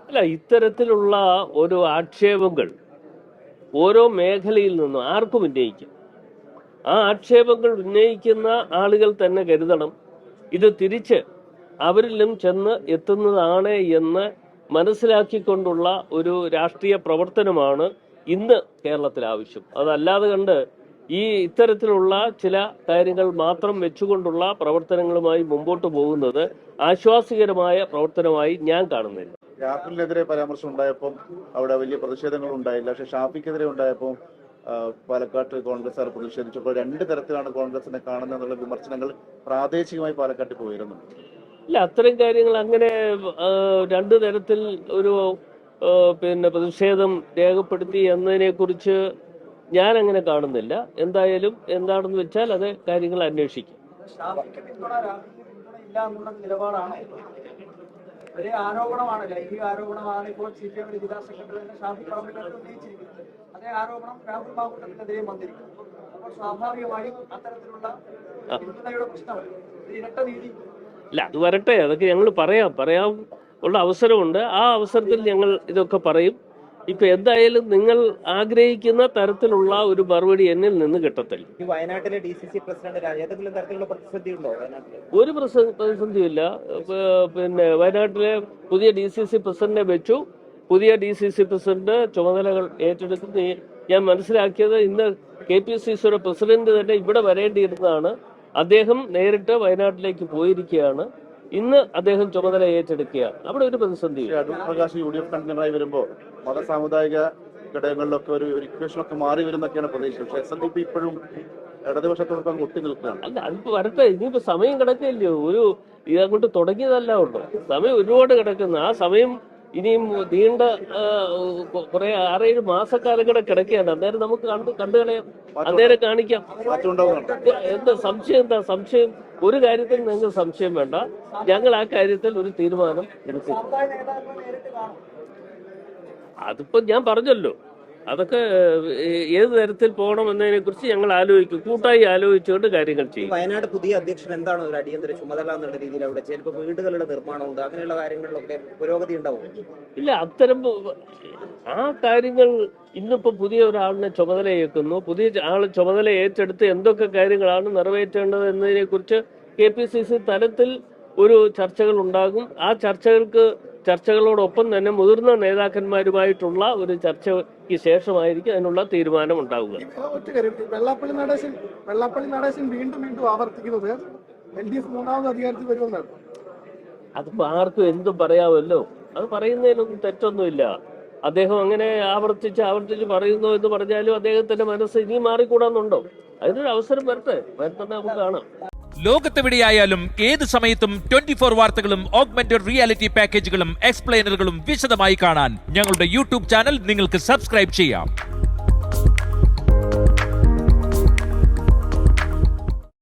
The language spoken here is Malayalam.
അല്ല, ഇത്തരത്തിലുള്ള ഒരു ആക്ഷേപങ്ങൾ ഓരോ മേഖലയിൽ നിന്നും ആർക്കും ഉന്നയിക്കും. ആ ആക്ഷേപങ്ങൾ ഉന്നയിക്കുന്ന ആളുകൾ തന്നെ കരുതണം ഇത് തിരിച്ച് അവരിലും ചെന്ന് എത്തുന്നതാണ് എന്ന് മനസ്സിലാക്കിക്കൊണ്ടുള്ള ഒരു രാഷ്ട്രീയ പ്രവർത്തനമാണ് ഇന്ന് കേരളത്തിൽ ആവശ്യം. അതല്ലാതെ കണ്ട് ഈ ഇത്തരത്തിലുള്ള ചില കാര്യങ്ങൾ മാത്രം വെച്ചുകൊണ്ടുള്ള പ്രവർത്തനങ്ങളുമായി മുമ്പോട്ട് പോകുന്നത് ആശ്വാസകരമായ പ്രവർത്തനമായി ഞാൻ കാണുന്നില്ല. രാഹുലിനെതിരെ പരാമർശം ഉണ്ടായപ്പോൾ അവിടെ വലിയ പ്രതിഷേധങ്ങൾ ഉണ്ടായില്ല. പക്ഷെ ഷാഫിക്കെതിരെ ഉണ്ടായപ്പോൾ പാലക്കാട്ട് കോൺഗ്രസ്സുകാർ പ്രതിഷേധിച്ചപ്പോൾ രണ്ട് തരത്തിലാണ് കോൺഗ്രസിനെ കാണുന്നത് എന്നുള്ള വിമർശനങ്ങൾ പ്രാദേശികമായി പാലക്കാട്ടിൽ പോയിരുന്നു. ഇല്ല, അത്തരം കാര്യങ്ങൾ അങ്ങനെ രണ്ടു തരത്തിൽ ഒരു പ്രതിഷേധം രേഖപ്പെടുത്തി എന്നതിനെ കുറിച്ച് ഞാൻ അങ്ങനെ കാണുന്നില്ല. എന്തായാലും എന്താണെന്ന് വെച്ചാൽ അത് കാര്യങ്ങൾ അന്വേഷിക്കും. ഒരേ ആരോപണമാണ്, ലൈംഗിക ആരോപണമാണ് ഇപ്പോൾ CPM ജില്ലാ സെക്രട്ടറി തന്നെ ഷാഫി പറമ്പിൽ ഉന്നയിച്ചിരിക്കുന്നത്. അതേ ആരോപണം രാഹുൽ മാങ്കൂട്ടത്തിനെതിരെ വന്നിരിക്കുന്നു. അപ്പോൾ സ്വാഭാവികമായും അത്തരത്തിലുള്ള പിന്തുണയുടെ പ്രശ്നമല്ല, ഇരട്ട നീതി. ഇല്ല, അത് വരട്ടെ, അതൊക്കെ ഞങ്ങൾ പറയാം ഉള്ള അവസരമുണ്ട്. ആ അവസരത്തിൽ ഞങ്ങൾ ഇതൊക്കെ പറയും. ഇപ്പൊ എന്തായാലും നിങ്ങൾ ആഗ്രഹിക്കുന്ന തരത്തിലുള്ള ഒരു മറുപടി എന്നിൽ നിന്ന് കിട്ടത്തില്ല. വയനാട്ടിലെ DCC പ്രസിഡന്റ് ഏതെങ്കിലും തരത്തിലുള്ള പ്രതിസന്ധി ഉണ്ടോ? ഒരു പ്രതിസന്ധിയില്ല. വയനാട്ടിലെ പുതിയ DCC പ്രസിഡന്റിനെ വെച്ചു. പുതിയ DCC പ്രസിഡന്റ് ചുമതലകൾ ഏറ്റെടുക്കുന്ന ഞാൻ മനസ്സിലാക്കിയത് ഇന്ന് KPCCയുടെ പ്രസിഡന്റ് തന്നെ ഇവിടെ വരേണ്ടിയിരുന്നതാണ്. അദ്ദേഹം നേരിട്ട് വയനാട്ടിലേക്ക് പോയിരിക്കുകയാണ്. ഇന്ന് അദ്ദേഹം ചുമതല ഏറ്റെടുക്കുകയാണ്. അവിടെ ഒരു പ്രതിസന്ധി. പ്രകാശ് UDF കൺവീനറായി വരുമ്പോൾ മത സാമുദായിക ഘടകങ്ങളിലൊക്കെ ഒരു ഇക്വേഷനൊക്കെ മാറി വരുന്നൊക്കെയാണ് പ്രതീക്ഷ. പക്ഷേ SNDP ഇപ്പോഴും ഇടതുപക്ഷത്തോടൊപ്പം ഒട്ടി നിൽക്കുകയാണ്. അല്ല, അതിപ്പോ വരട്ടെ. ഇനിയിപ്പോ സമയം കിടക്കില്ലയോ? ഇതങ്ങോട്ട് തുടങ്ങിയതല്ല ഉണ്ടോ? സമയം ഒരുപാട് കിടക്കുന്നു. ആ സമയം ഇനിയും നീണ്ട കുറെ 6-7 മാസക്കാലം കൂടെ കിടക്കുകയാണ്. അന്നേരം നമുക്ക് കണ്ടുകളയാം, അന്നേരം കാണിക്കാം. എന്താ സംശയം? ഒരു കാര്യത്തിൽ നിങ്ങൾക്ക് സംശയം വേണ്ട. ഞങ്ങൾ ആ കാര്യത്തിൽ ഒരു തീരുമാനം എടുക്കും. അതിപ്പോ ഞാൻ പറഞ്ഞല്ലോ, അതൊക്കെ ഏത് തരത്തിൽ പോകണം എന്നതിനെ കുറിച്ച് ഞങ്ങൾ ആലോചിക്കും. കൂട്ടായി ആലോചിച്ചുകൊണ്ട് കാര്യങ്ങൾ ചെയ്യും. വയനാട് പുതിയ അധ്യക്ഷൻ എന്താണ് ഒരു അടിയന്തര ചുമതല എന്നുള്ള രീതിയിൽ അവിടെ ചിലപ്പോൾ വീടുകളുടെ നിർമ്മാണമുണ്ട്, അങ്ങനെയുള്ള കാര്യങ്ങളിലൊക്കെ പുരോഗതി ഉണ്ടാവും. ഇല്ല, അത്തരം ആ കാര്യങ്ങൾ ഇന്നിപ്പോ പുതിയ ഒരാളിനെ ചുമതലയേക്കുന്നു. പുതിയ ആൾ ചുമതല ഏറ്റെടുത്ത് എന്തൊക്കെ കാര്യങ്ങളാണ് നിറവേറ്റേണ്ടത് എന്നതിനെ കുറിച്ച് KPCC തലത്തിൽ ഒരു ചർച്ചകൾ ഉണ്ടാകും. ആ ചർച്ചകളോടൊപ്പം തന്നെ മുതിർന്ന നേതാക്കന്മാരുമായിട്ടുള്ള ഒരു ചർച്ചയ്ക്ക് ശേഷമായിരിക്കും അതിനുള്ള തീരുമാനം ഉണ്ടാവുക. വെള്ളാപ്പള്ളി നടേശൻ വീണ്ടും ആവർത്തിക്കുന്നത് LDF മൂന്നാമത് അധികാരത്തിൽ വരുമെന്നാണ്. അതിപ്പോ ആർക്കും എന്തും പറയാമല്ലോ. അത് പറയുന്നതിനൊന്നും തെറ്റൊന്നുമില്ല. അദ്ദേഹം അങ്ങനെ ആവർത്തിച്ച് പറയുന്നു എന്ന് പറഞ്ഞാലും അദ്ദേഹത്തിന്റെ മനസ്സ് ഇനി മാറിക്കൂടാന്നുണ്ടോ? അതിനൊരു അവസരം വരട്ടെ നമുക്ക് കാണാം. ലോകത്തെവിടെയായാലും ഏത് സമയത്തും 24 വാർത്തകളും ഓഗ്മെന്റഡ് റിയാലിറ്റി പാക്കേജുകളും എക്സ്പ്ലെയിനറുകളും വിശദമായി കാണാൻ ഞങ്ങളുടെ YouTube ചാനൽ നിങ്ങൾക്ക് സബ്സ്ക്രൈബ് ചെയ്യാം.